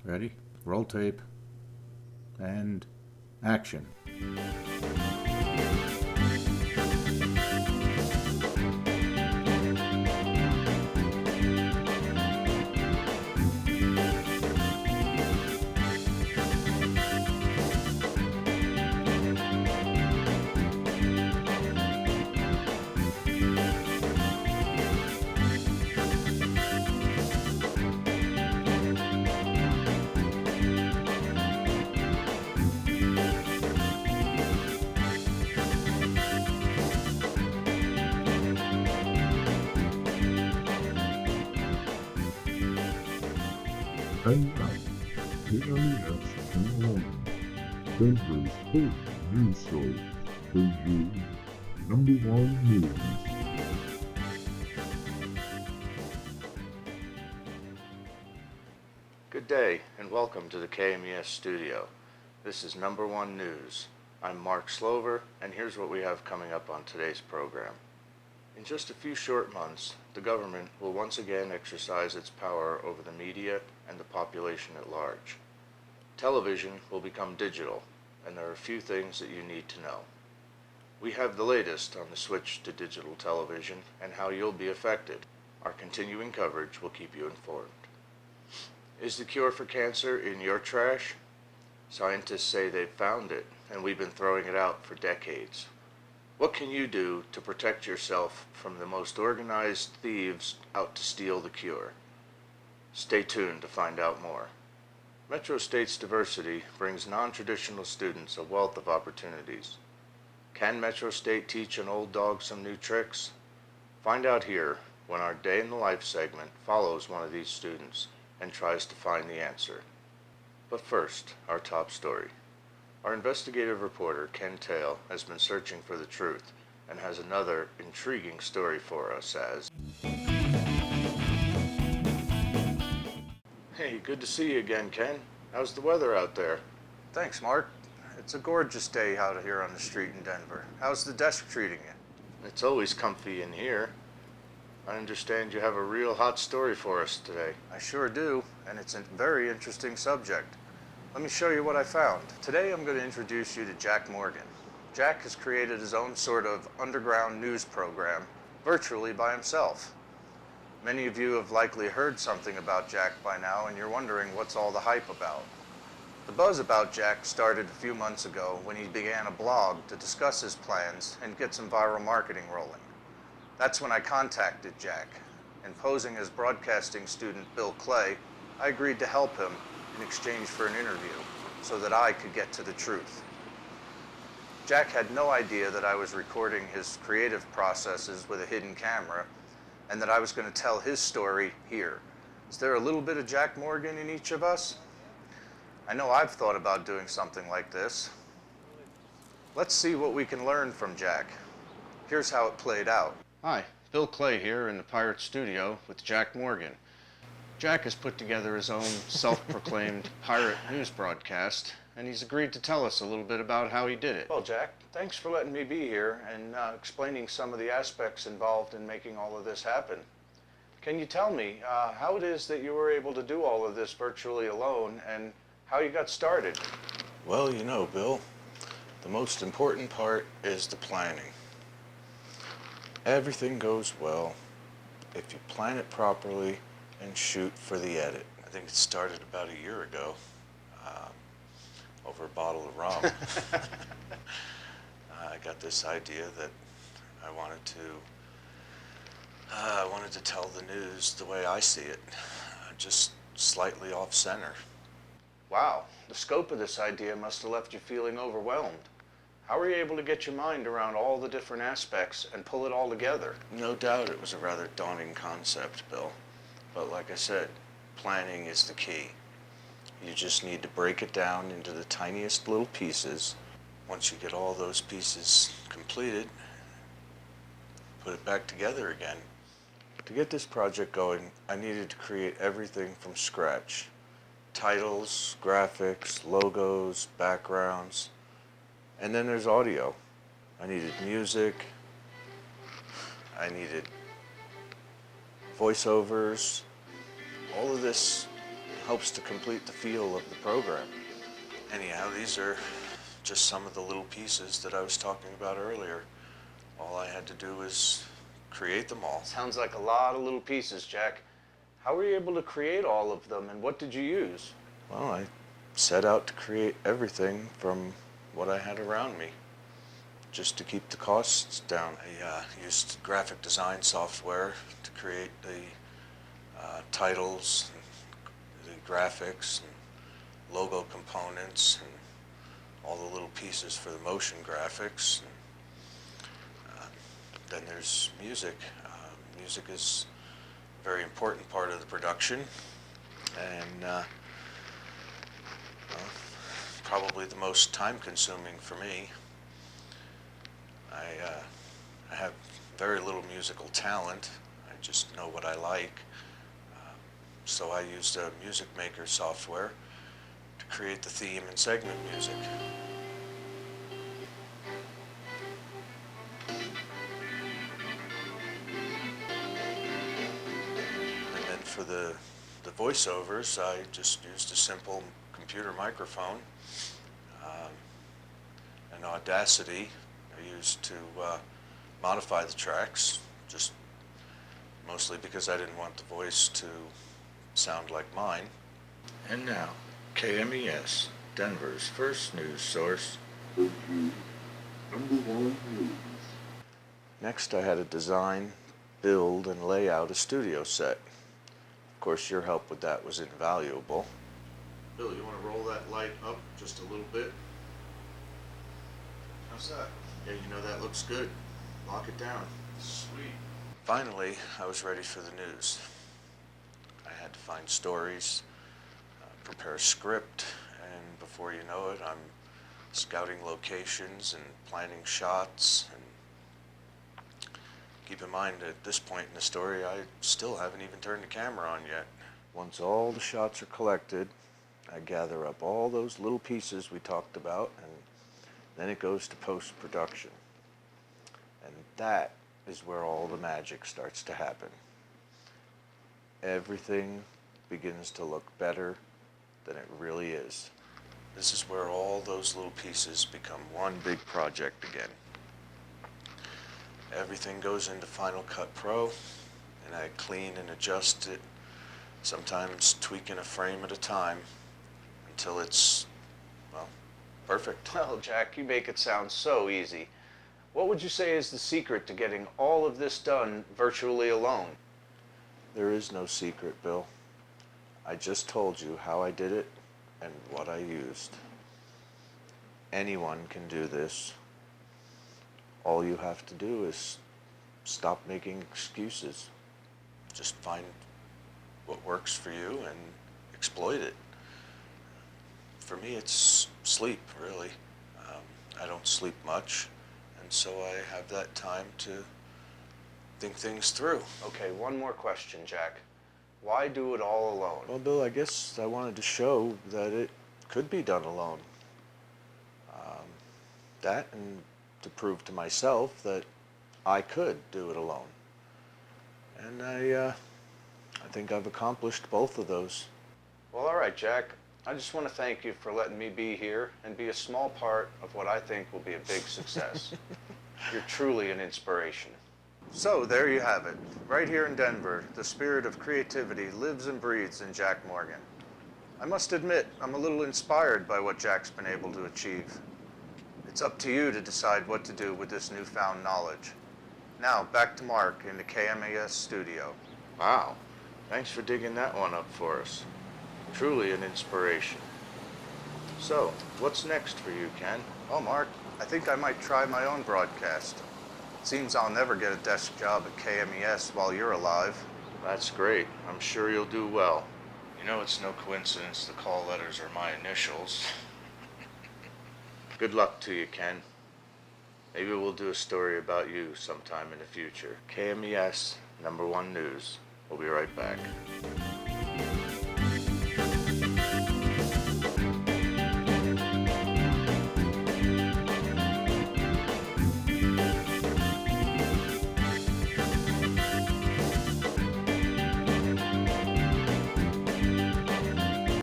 Ready? Roll tape. And action. And now, KMES and London, Denver's first news source brings you #1 news. Good day and welcome to the KMES studio. This is #1 News. I'm Mark Slover, and here's what we have coming up on today's program. In just a few short months, the government will once again exercise its power over the media and the population at large. Television will become digital, and there are a few things that you need to know. We have the latest on the switch to digital television and how you'll be affected. Our continuing coverage will keep you informed. Is the cure for cancer in your trash? Scientists say they've found it, and we've been throwing it out for decades. What can you do to protect yourself from the most organized thieves out to steal the cure? Stay tuned to find out more. Metro State's diversity brings non-traditional students a wealth of opportunities. Can Metro State teach an old dog some new tricks? Find out here when our Day in the Life segment follows one of these students and tries to find the answer. But first, our top story. Our investigative reporter, Ken Tail, has been searching for the truth and has another intriguing story for us as... Hey, good to see you again, Ken. How's the weather out there? Thanks, Mark. It's a gorgeous day out here on the street in Denver. How's the desk treating you? It's always comfy in here. I understand you have a real hot story for us today. I sure do, and it's a very interesting subject. Let me show you what I found. Today I'm going to introduce you to Jack Morgan. Jack has created his own sort of underground news program, virtually by himself. Many of you have likely heard something about Jack by now, and you're wondering what's all the hype about. The buzz about Jack started a few months ago when he began a blog to discuss his plans and get some viral marketing rolling. That's when I contacted Jack, and posing as broadcasting student Bill Clay, I agreed to help him in exchange for an interview so that I could get to the truth. Jack had no idea that I was recording his creative processes with a hidden camera and that I was going to tell his story here. Is there a little bit of Jack Morgan in each of us? I know I've thought about doing something like this. Let's see what we can learn from Jack. Here's how it played out. Hi, Bill Clay here in the Pirate Studio with Jack Morgan. Jack has put together his own self-proclaimed pirate news broadcast, and he's agreed to tell us a little bit about how he did it. Well, Jack, thanks for letting me be here and explaining some of the aspects involved in making all of this happen. Can you tell me how it is that you were able to do all of this virtually alone and how you got started? Well, you know, Bill, the most important part is the planning. Everything goes well if you plan it properly and shoot for the edit. I think it started about a year ago over a bottle of rum. I got this idea that I wanted to tell the news the way I see it, just slightly off center. Wow, the scope of this idea must have left you feeling overwhelmed. How were you able to get your mind around all the different aspects and pull it all together? No doubt it was a rather daunting concept, Bill. But like I said, planning is the key. You just need to break it down into the tiniest little pieces. Once you get all those pieces completed, put it back together again. To get this project going, I needed to create everything from scratch. Titles, graphics, logos, backgrounds, and then there's audio. I needed music, I needed voiceovers. All of this helps to complete the feel of the program. Anyhow, these are just some of the little pieces that I was talking about earlier. All I had to do was create them all. Sounds like a lot of little pieces, Jack. How were you able to create all of them, and what did you use? Well, I set out to create everything from what I had around me, just to keep the costs down. I used graphic design software to create the titles, and the graphics, and logo components, and all the little pieces for the motion graphics. And, then there's music. Music is a very important part of the production, and well, probably the most time-consuming for me. I have very little musical talent. I just know what I like. So I used a music maker software to create the theme and segment music. And then for the voiceovers, I just used a simple computer microphone, and Audacity I used to modify the tracks, just mostly because I didn't want the voice to sound like mine. And now, KMES, Denver's first news source. Denver's #1 news. Next, I had to design, build, and lay out a studio set. Of course, your help with that was invaluable. Bill, you want to roll that light up just a little bit? How's that? Yeah, you know that looks good. Lock it down. Sweet. Finally, I was ready for the news. I had to find stories, prepare a script, and before you know it, I'm scouting locations and planning shots. And keep in mind, at this point in the story, I still haven't even turned the camera on yet. Once all the shots are collected, I gather up all those little pieces we talked about, and then it goes to post-production. And that is where all the magic starts to happen. Everything begins to look better than it really is. This is where all those little pieces become one big project again. Everything goes into Final Cut Pro, and I clean and adjust it, sometimes tweaking a frame at a time until it's, well, perfect. Well, Jack, you make it sound so easy. What would you say is the secret to getting all of this done virtually alone? There is no secret, Bill. I just told you how I did it and what I used. Anyone can do this. All you have to do is stop making excuses. Just find what works for you and exploit it. For me, it's sleep, really. I don't sleep much, and so I have that time to think things through. Okay, one more question, Jack. Why do it all alone? Well, Bill, I guess I wanted to show that it could be done alone. That, and to prove to myself that I could do it alone. And I think I've accomplished both of those. Well, all right, Jack. I just want to thank you for letting me be here and be a small part of what I think will be a big success. You're truly an inspiration. So there you have it. Right here in Denver, the spirit of creativity lives and breathes in Jack Morgan. I must admit, I'm a little inspired by what Jack's been able to achieve. It's up to you to decide what to do with this newfound knowledge. Now, back to Mark in the KMAS studio. Wow. Thanks for digging that one up for us. Truly an inspiration. So, what's next for you, Ken? Oh, Mark, I think I might try my own broadcast. Seems I'll never get a desk job at KMES while you're alive. That's great. I'm sure you'll do well. You know, it's no coincidence the call letters are my initials. Good luck to you, Ken. Maybe we'll do a story about you sometime in the future. KMES #1 News. We'll be right back.